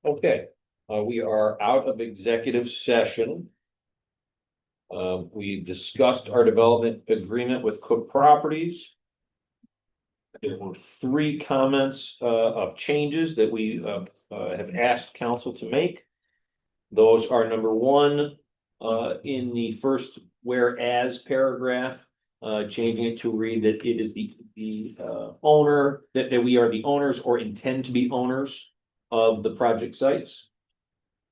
Okay, we are out of executive session. We discussed our development agreement with Cook Properties. There were three comments of changes that we have asked council to make. Those are number one, in the first whereas paragraph, changing it to read that it is the owner, that we are the owners or intend to be owners of the project sites.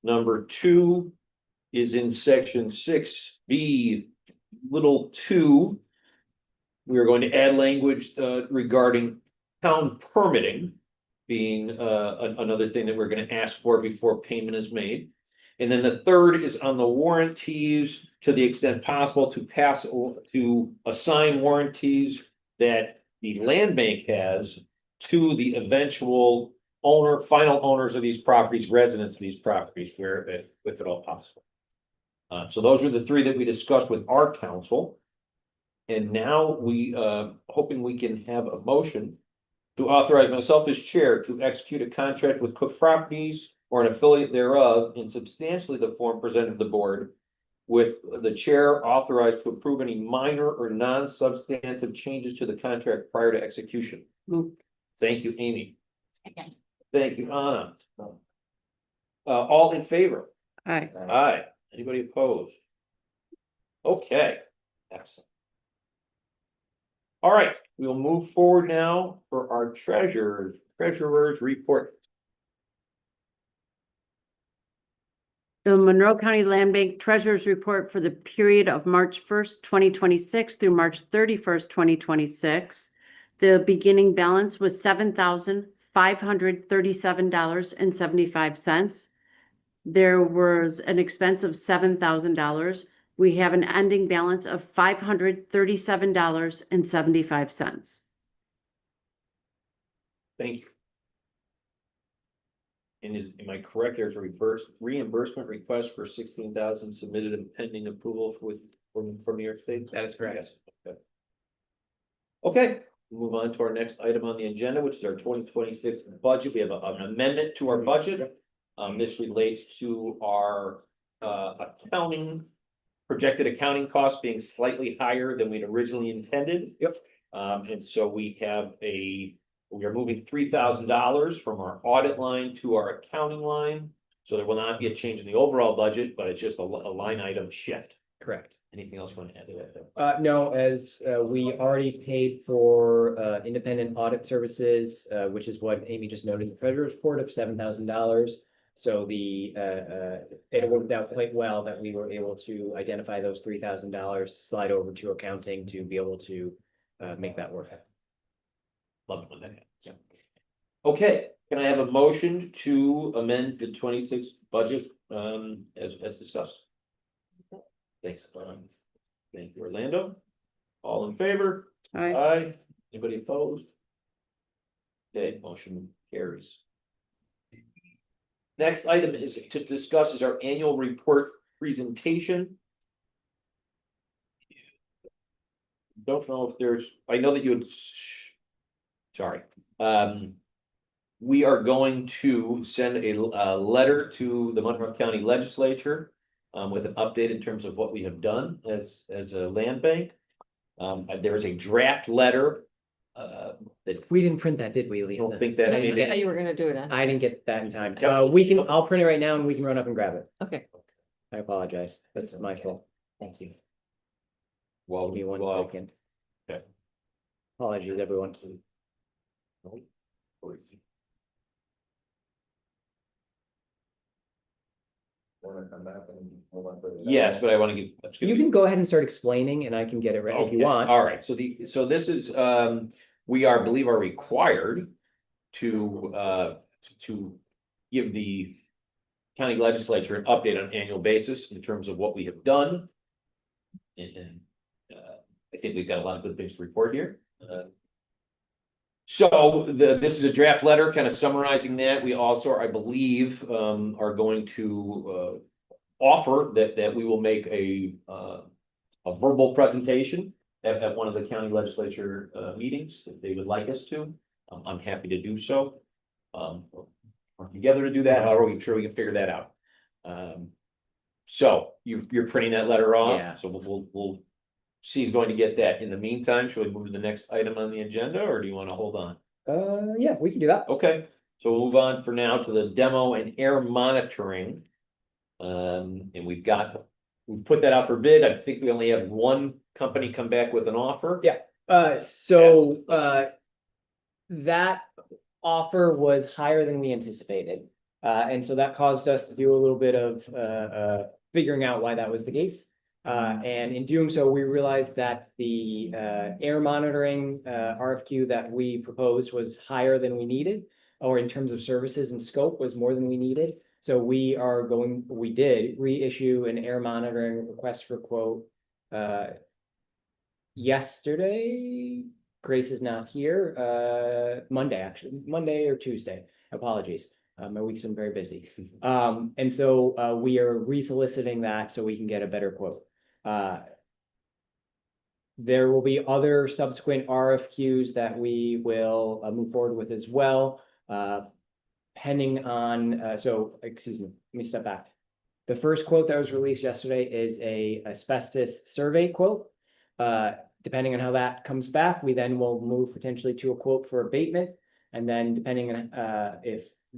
Number two is in section 6B, little 2. We are going to add language regarding town permitting being another thing that we're going to ask for before payment is made. And then the third is on the warranties, to the extent possible to assign warranties that the land bank has to the eventual final owners of these properties, residents of these properties, where if at all possible. So those are the three that we discussed with our council. And now we hoping we can have a motion to authorize myself as chair to execute a contract with Cook Properties or an affiliate thereof in substantially the form presented to the board, with the chair authorized to approve any minor or non-substantive changes to the contract prior to execution. Thank you, Amy. Okay. Thank you, Anna. All in favor? Aye. Aye. Anybody opposed? Okay, excellent. All right, we will move forward now for our treasurer's report. The Monroe County Land Bank Treasurer's Report for the period of March 1st, 2026 through March 31st, 2026. The beginning balance was $7,537.75. There was an expense of $7,000. We have an ending balance of $537.75. Thank you. And am I correct? There's a reimbursement request for 16,000 submitted and pending approval from New York State? That is correct. Yes. Okay. Okay, move on to our next item on the agenda, which is our 2026 budget. We have an amendment to our budget. This relates to our projected accounting costs being slightly higher than we'd originally intended. Yep. And so we are moving $3,000 from our audit line to our accounting line. So there will not be a change in the overall budget, but it's just a line item shift. Correct. Anything else you want to add to that? No, as we already paid for independent audit services, which is what Amy just noted in the treasurer's report of $7,000. So it worked out quite well that we were able to identify those $3,000 to slide over to accounting to be able to make that work. Love it when that happens. Yeah. Okay, can I have a motion to amend the 26 budget as discussed? Thanks. Thank you, Orlando. All in favor? Aye. Aye. Anybody opposed? Okay, motion carries. Next item is to discuss is our annual report presentation. Don't know if I know that you had. Sorry. We are going to send a letter to the Monroe County Legislature with an update in terms of what we have done as a land bank. There is a draft letter that We didn't print that, did we, Lisa? I don't think that I Yeah, you were gonna do it. I didn't get that in time. Yeah. I'll print it right now and we can run up and grab it. Okay. I apologize. That's my fault. Thank you. Give me one second. Okay. Apologies, everyone. Yes, but I want to give. You can go ahead and start explaining and I can get it ready if you Okay, want. all right, so this is, we are required to give the county legislature an update on an annual basis in terms of what we have done. And I think we've got a lot of good things to report here. So this is a draft letter kind of summarizing that. We also, I believe, are going to offer that we will make a verbal presentation at one of the county legislature meetings if they would like us to. I'm happy to do so. work together to do that, however, I'm sure we can figure that out. So you're printing that letter off, Yeah. so we'll. She's going to get that. In the meantime, should we move to the next item on the agenda, or do you wanna hold on? Yeah, we can do that. Okay, so we'll move on for now to the demo and air monitoring. And we've put that out for bid. I think we only have one company come back with an offer. Yeah. That offer was higher than we anticipated. And so that caused us to do a little bit of figuring out why that was the case. And in doing so, we realized that the air monitoring RFQ that we proposed was higher than we needed, or in terms of services and scope was more than we needed. So we did reissue an air monitoring request for quote yesterday. Grace is not here, Monday or Tuesday, apologies. My week's been very busy. And so we are resoliciting that so we can get a better quote. There will be other subsequent RFQs that we will move forward with as well. Pending on, excuse me, let me step back. The first quote that was released yesterday is a asbestos survey quote. Depending on how that comes back, we then will move potentially to a quote for abatement. And then depending on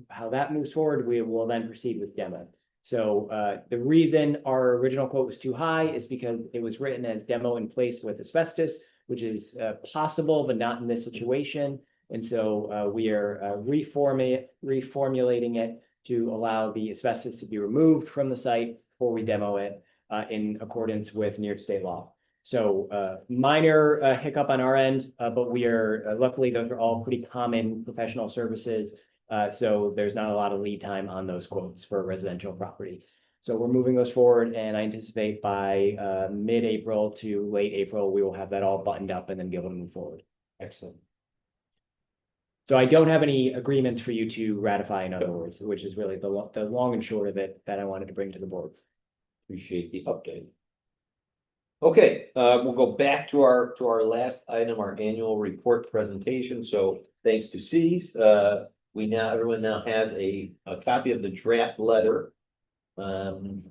how that moves forward, we will then proceed with demo. So the reason our original quote was too high is because it was written as demo in place with asbestos, which is possible, but not in this situation. And so we are reformulating it to allow the asbestos to be removed from the site before we demo it in accordance with New York State law. So minor hiccup on our end, but we are luckily those are all pretty common professional services. So there's not a lot of lead time on those quotes for residential property. So we're moving those forward, and I anticipate by mid-April to late April, we will have that all buttoned up and then be able to move forward. Excellent. So I don't have any agreements for you to ratify, in other words, which is really the long and short of it that I wanted to bring to the board. Appreciate the update. Okay, we'll go back to our last item, our annual report presentation. So thanks to C's, everyone now has a copy of the draft letter. Kat,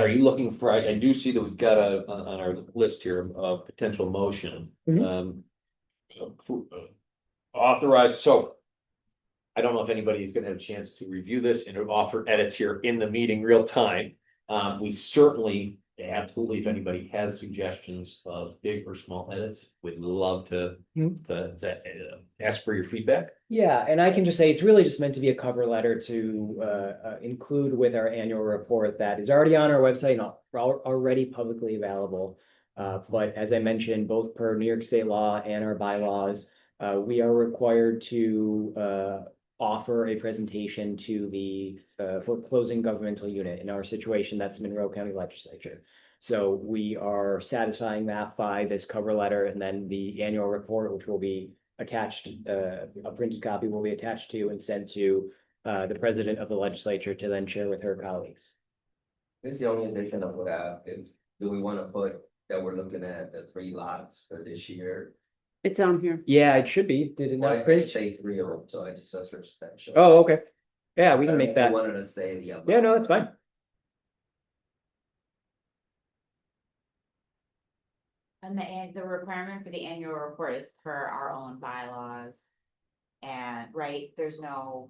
are you looking for, I do see that we've got on our list here, a potential motion. Authorized, so I don't know if anybody is gonna have a chance to review this and offer edits here in the meeting real time. We certainly, absolutely, if anybody has suggestions of big or small edits, we'd love to ask for your feedback. Yeah, and I can just say it's really just meant to be a cover letter to include with our annual report that is already on our website and already publicly available. But as I mentioned, both per New York State law and our bylaws, we are required to offer a presentation to the foreclosing governmental unit. In our situation, that's Monroe County Legislature. So we are satisfying that by this cover letter, and then the annual report, which will be attached, a printed copy will be attached to and sent to the president of the legislature to then share with her colleagues. This is the only addition I would ask is, do we want to put that we're looking at the 3 lots for this year? It's on here. Yeah, it should be. Did it Well, not I print? say 3 of them, so I just asked for special. Oh, okay. Yeah, we can make I that. wanted to say the other. Yeah, no, that's fine. And the requirement for the annual report is per our own bylaws. And, right, there's no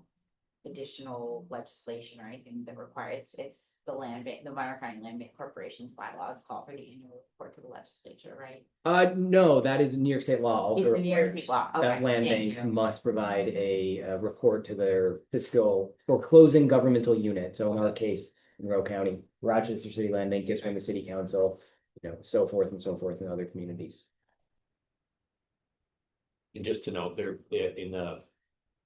additional legislation or anything that requires, it's the Monroe County Land Bank Corporation's bylaws call for the annual report to the legislature, right? No, that is New York State law. Also It's in New York requires State law. that Okay, land thank banks you. must provide a report to their fiscal foreclosing governmental unit. So in our case, Monroe County, Rochester City Land Bank gives from the city council, so forth and so forth in other communities. And just to note, there in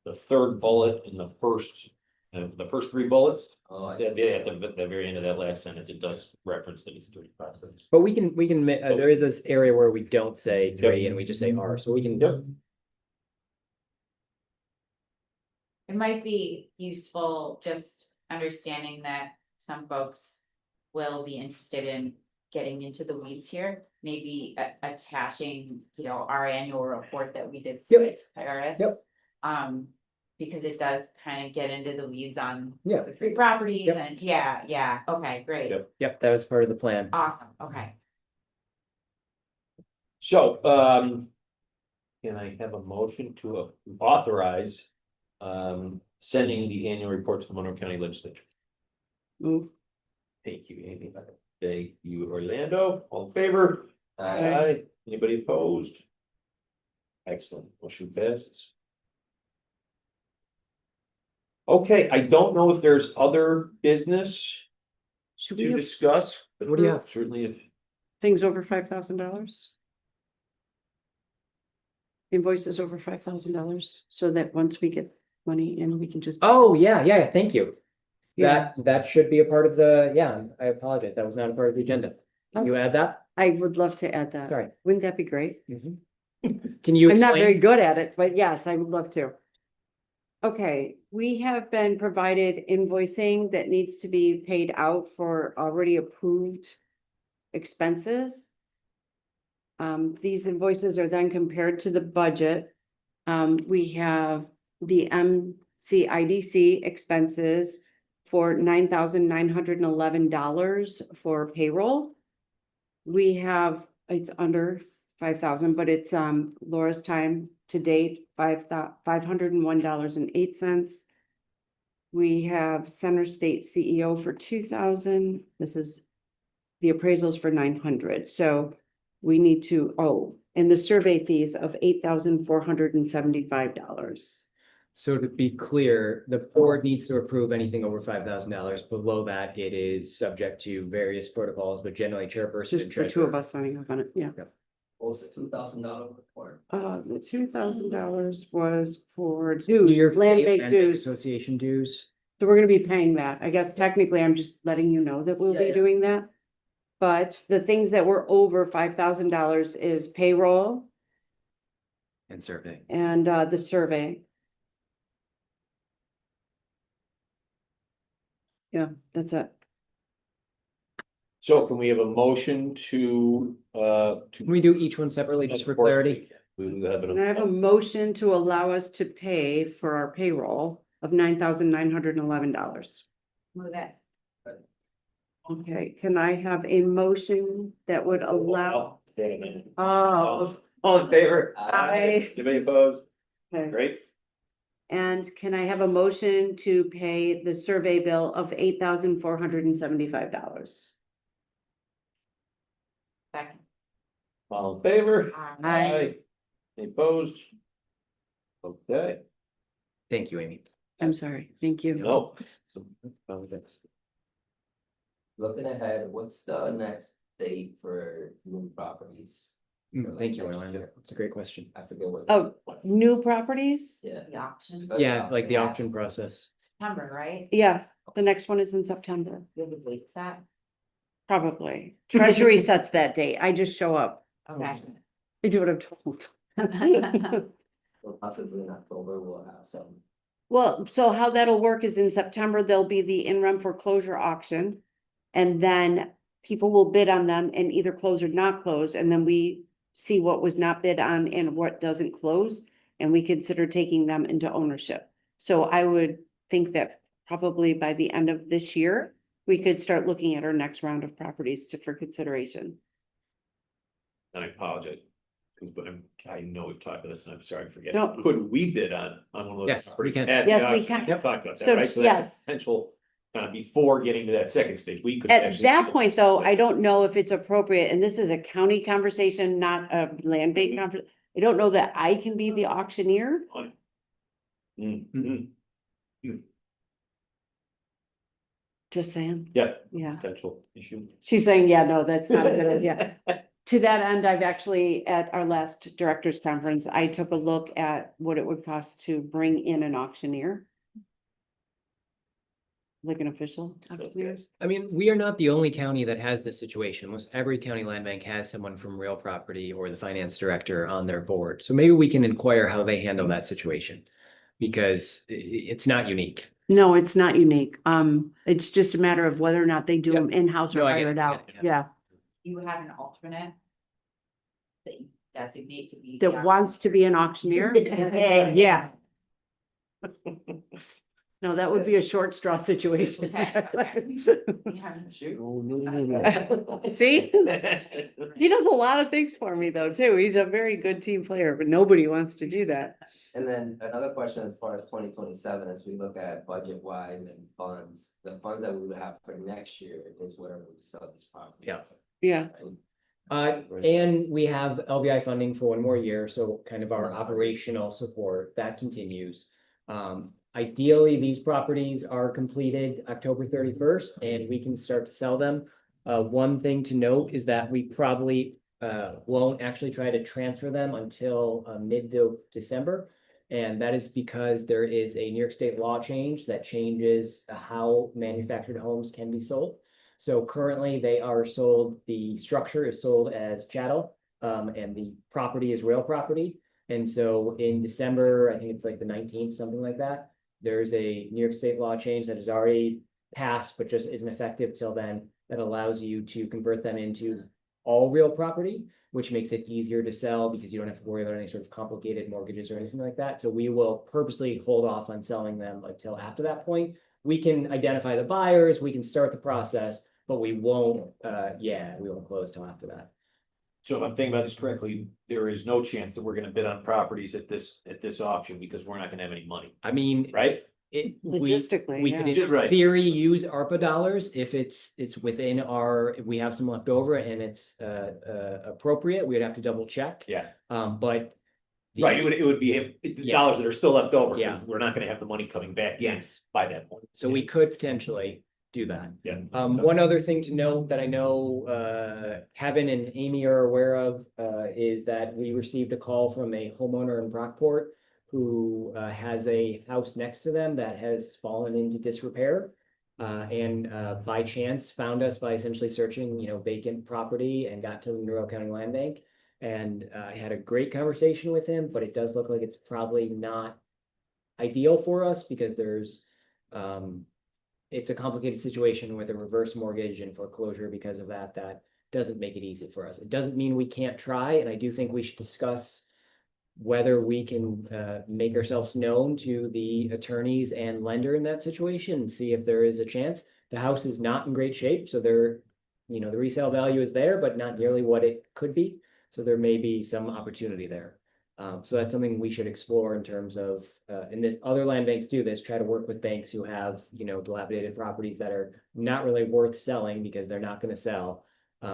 the third bullet in the first 3 bullets, Oh, I- at the very end of that last sentence, it does reference that it's 35. But we can, there is this area where we don't say 3 and we just say R, so we can. Yep. It might be useful just understanding that some folks will be interested in getting into the weeds here, maybe attaching, our annual report that we did submit to IRS. Yep. because it does kind of get into the weeds on Yeah. the three properties Yep. and, yeah, okay, great. Yep. Yep, that was part of the plan. Awesome, okay. So, can I have a motion to authorize sending the annual report to the Monroe County Legislature? Move. Thank you, Amy. Thank you, Orlando. All in favor? Aye. Anybody opposed? Excellent. Motion passes. Okay, I don't know if there's other business Should we to have discuss. What do you have? Certainly, if things over $5,000? Invoices over $5,000, so that once we get money in, we can just. Oh, yeah, thank you. Yeah. That should be a part of I apologize, that was not a part of the agenda. Can you add that? I would love to add that. Sorry. Wouldn't that be great? Can you I'm not very explain? good at it, but yes, I would love to. Okay, we have been provided invoicing that needs to be paid out for already approved expenses. These invoices are then compared to the budget. We have the MCIDC expenses for $9,911 for payroll. We have, it's under 5,000, but it's Laura's time to date, $501.08. We have Center State CEO for 2,000. This is the appraisals for 900. So we need to, and the survey fees of $8,475. So to be clear, the board needs to approve anything over $5,000. Below that, it is subject to various protocols, but generally chairperson. Just and the two of treasurer. us signing off on it, yeah. What was it, $2,000 report? The $2,000 was for New dues, York land State bank Land dues. Association dues. So we're gonna be paying that. I guess technically, I'm just letting you know that we'll be Yeah. doing that. But the things that were over $5,000 is payroll And survey. and the survey. Yeah, that's it. so can we have a motion to Can we do each one separately just for clarity? We will have Can I have a an, motion to allow us to pay for our payroll of $9,911? Move that. Okay, can I have a motion that would allow? Wait a minute. Oh, All in favor? Aye. Anybody opposed? okay. Great. And can I have a motion to pay the survey bill of $8,475? Second. All in favor? Aye. Any opposed? Okay, Thank you, Amy. I'm sorry, thank you. no, Apologize. Looking ahead, what's the next date for new properties? Thank you, Orlando. That's a great question. I forget what. Oh, new properties? Yeah. The auction, Yeah, like the auction process. September, right? Yeah, the next one is in September, You have a date set? probably. Treasury sets that date. I just show up. Okay. I do what I'm told. Or possibly in October, we'll have some. Well, so how that'll work is in September, there'll be the in-rem foreclosure auction. And then people will bid on them and either close or not close, and then we see what was not bid on and what doesn't close. And we consider taking them into ownership. So I would think that probably by the end of this year, we could start looking at our next round of properties for consideration. and I apologize. But I know we've talked about this and I'm sorry, I forget. No. Could we bid on one of those? Yes, we properties can. at the Yes, we auction? can. We've talked about So, that, right? So that's yes. a potential, before getting to that second stage, we could. At actually that do point, this. though, I don't know if it's appropriate, and this is a county conversation, not a land bank conference. I don't know that I can be the auctioneer. Mm, Just saying, yeah, yeah. potential issue. She's saying, yeah, no, that's not a good idea. To that end, I've actually, at our last directors conference, I took a look at what it would cost to bring in an auctioneer. Like an official auctioneer. I mean, we are not the only county that has this situation. Almost every county land bank has someone from real property or the finance director on their board. So maybe we can inquire how they handle that situation. Because it's not unique. No, it's not unique. It's just a matter of whether or not they do Yep. them in-house or No, I get hire it, it I out. get it, Yeah, You have an alternate that you designate to be. the that wants to be an auctioneer. auctioneer. Yeah. No, that would be a short straw situation. Okay, Yeah. Shoot. See? He does a lot of things for me though, too. He's a very good team player, but nobody wants to do that. And then another question as far as 2027, as we look at budget wise and funds, the funds that we would have for next year is whatever we sell this property. Yeah. Yeah, And we have LBI funding for one more year, so kind of our operational support, that continues. Ideally, these properties are completed October 31st and we can start to sell them. One thing to note is that we probably won't actually try to transfer them until mid to December. And that is because there is a New York State law change that changes how manufactured homes can be sold. So currently they are sold, the structure is sold as chattel, and the property is real property. And so in December, I think it's like the 19th, something like that, there's a New York State law change that has already passed, but just isn't effective till then, that allows you to convert them into all real property, which makes it easier to sell because you don't have to worry about any sort of complicated mortgages or anything like that. So we will purposely hold off on selling them until after that point. We can identify the buyers, we can start the process, but we won't, we won't close till after that. So if I'm thinking about this correctly, there is no chance that we're gonna bid on properties at this auction because we're not gonna have any money, I mean, right? logistically, we yeah. could in Right. theory use ARPA dollars if it's within our, if we have some left over and it's appropriate, we'd have to double check. Yeah. But. the- Right, it would be the Yeah. dollars that are still left over. Yeah. We're not gonna have the money coming back. Yes, By that point. so we could potentially do that. Yeah. One other thing to note that I know Kevin and Amy are aware of is that we received a call from a homeowner in Brockport who has a house next to them that has fallen into disrepair. And by chance found us by essentially searching, vacant property and got to the Monroe County Land Bank. And I had a great conversation with him, but it does look like it's probably not ideal for us because there's it's a complicated situation with a reverse mortgage and foreclosure because of that. That doesn't make it easy for us. It doesn't mean we can't try, and I do think we should discuss whether we can make ourselves known to the attorneys and lender in that situation and see if there is a chance. The house is not in great shape, so the resale value is there, but not nearly what it could be. So there may be some opportunity there. So that's something we should explore in terms of, and this other land banks do this, try to work with banks who have, dilapidated properties that are not really worth selling because they're not going to sell.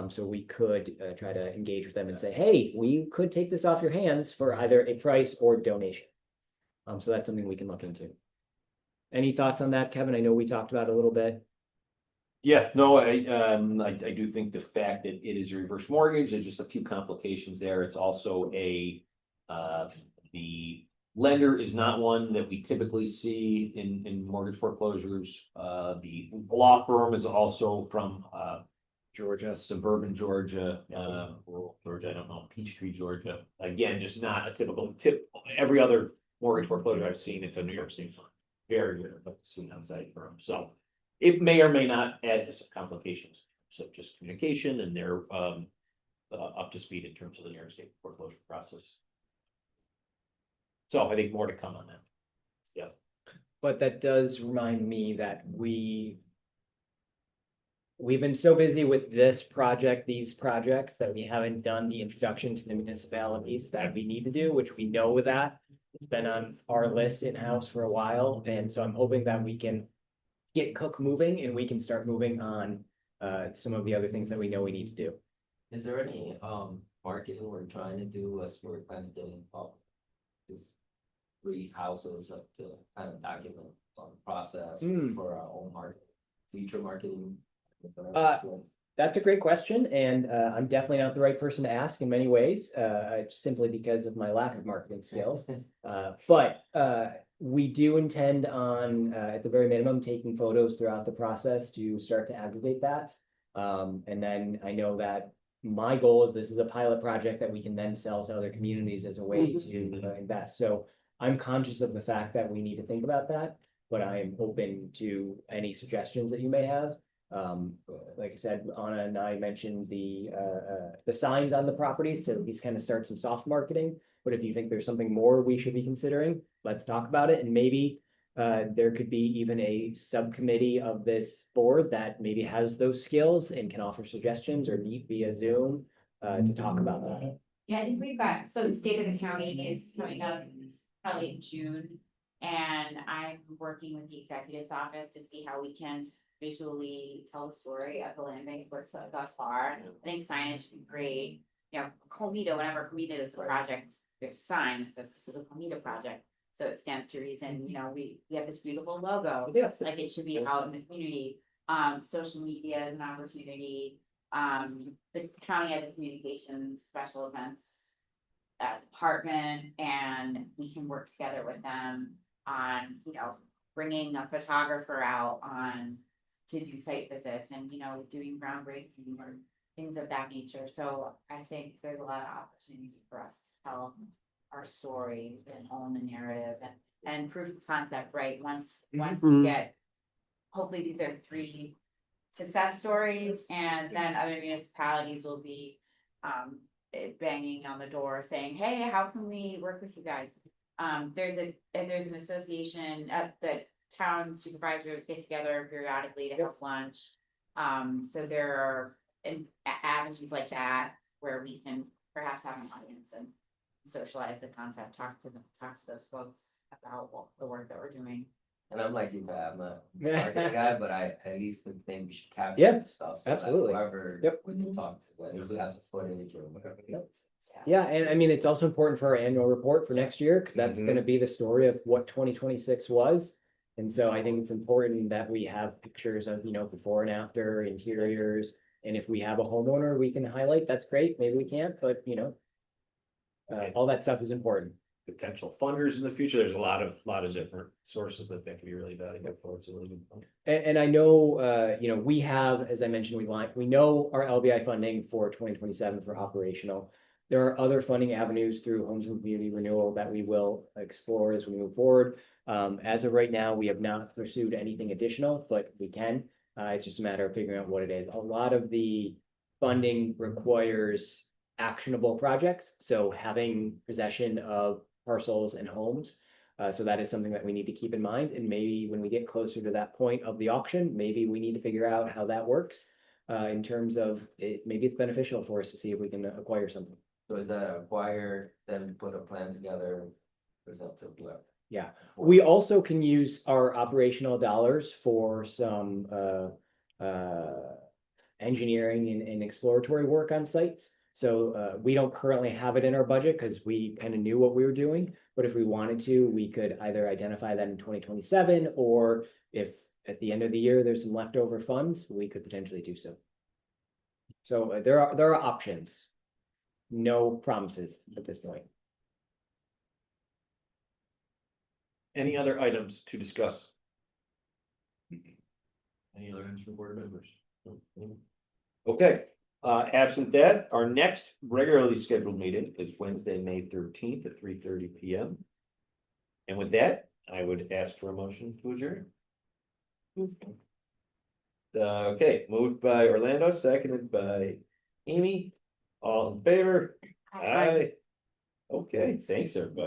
So we could try to engage with them and say, hey, we could take this off your hands for either a price or donation. So that's something we can look into. Any thoughts on that, Kevin? I know we talked about it a little bit. Yeah, no, I do think the fact that it is a reverse mortgage, there's just a few complications there. It's also the lender is not one that we typically see in mortgage foreclosures. The law firm is also from, Georgia, suburban Georgia, rural Georgia, I don't know, Peachtree, Georgia. Again, just not a typical every other mortgage foreclosure I've seen, it's a New York State firm. Very rare, but seen outside firm, so. It may or may not add to some complications, so just communication and they're up to speed in terms of the New York State foreclosure process. So I think more to come on that. Yeah. But that does remind me that we've been so busy with this project, these projects, that we haven't done the introduction to the municipalities that we need to do, which we know with that. It's been on our list in-house for a while, and so I'm hoping that we can get Cook moving and we can start moving on some of the other things that we know we need to do. Is there any marketing we're trying to do as we're kind of getting just 3 houses up to kind of document process for our own future marketing? That's a great question, and I'm definitely not the right person to ask in many ways, simply because of my lack of marketing skills. But we do intend on, at the very minimum, taking photos throughout the process to start to aggregate that. And then I know that my goal is this is a pilot project that we can then sell to other communities as a way to invest. So I'm conscious of the fact that we need to think about that, but I am open to any suggestions that you may have. Like I said, Anna and I mentioned the signs on the properties to at least kind of start some soft marketing. but if you think there's something more we should be considering, let's talk about it, and maybe there could be even a subcommittee of this board that maybe has those skills and can offer suggestions or meet via Zoom to talk about that. Yeah, I think we've got, so the state of the county is coming up probably in June. And I'm working with the executive's office to see how we can visually tell the story of the land bank works thus far. I think signage would be great. You know, Comida, whenever Comida is the project, there's a sign that says this is a Comida project. So it stands to reason, you know, we have this beautiful logo, Yes. like it should be out in the community. Social media is an opportunity. The county has a communications special events department, and we can work together with them on, you know, bringing a photographer out on to do site visits and, you know, doing groundbreaking or things of that nature. So I think there's a lot of opportunity for us to tell our story and own the narrative and proof of concept, right? Once you get, hopefully these are 3 success stories, and then other municipalities will be banging on the door saying, hey, how can we work with you guys? There's an association that town supervisors get together periodically to have lunch. So there are avenues like that where we can perhaps have an audience and socialize the concept, talk to those folks about the work that we're doing. And I'm like you, Pat, I'm not a marketing guy, but I at least think we should capture Yeah, the stuff. So that absolutely. Whoever Yep. we can talk to, whether who has a footage or whatever. Yeah, and I mean, it's also important for our annual report for next year, because that's Mhm. gonna be the story of what 2026 was. And so I think it's important that we have pictures of, you know, before and after interiors. And if we have a homeowner we can highlight, that's great. Maybe we can't, but you know. All that stuff is important. Potential funders in the future, there's a lot of different sources that can be really valuable for. It's a really good point. And I know, you know, we have, as I mentioned, we know our LBI funding for 2027 for operational. There are other funding avenues through Homes and Community Renewal that we will explore as we move forward. As of right now, we have not pursued anything additional, but we can. It's just a matter of figuring out what it is. A lot of the funding requires actionable projects, so having possession of parcels and homes. So that is something that we need to keep in mind, and maybe when we get closer to that point of the auction, maybe we need to figure out how that works. In terms of it, maybe it's beneficial for us to see if we can acquire something. So is that acquire, then put a plan together, or is that to whoever? Yeah, we also can use our operational dollars for some engineering and exploratory work on sites. So we don't currently have it in our budget because we kind of knew what we were doing. But if we wanted to, we could either identify that in 2027, or if at the end of the year there's some leftover funds, we could potentially do so. So there are options. No promises at this point. Any other items to discuss? Any other items from board members? Okay, absent that, our next regularly scheduled meeting is Wednesday, May 13th at 3:30 PM. And with that, I would ask for a motion to adjourn. Okay, moved by Orlando, seconded by Amy. All in favor? Aye. Okay, thanks, everybody.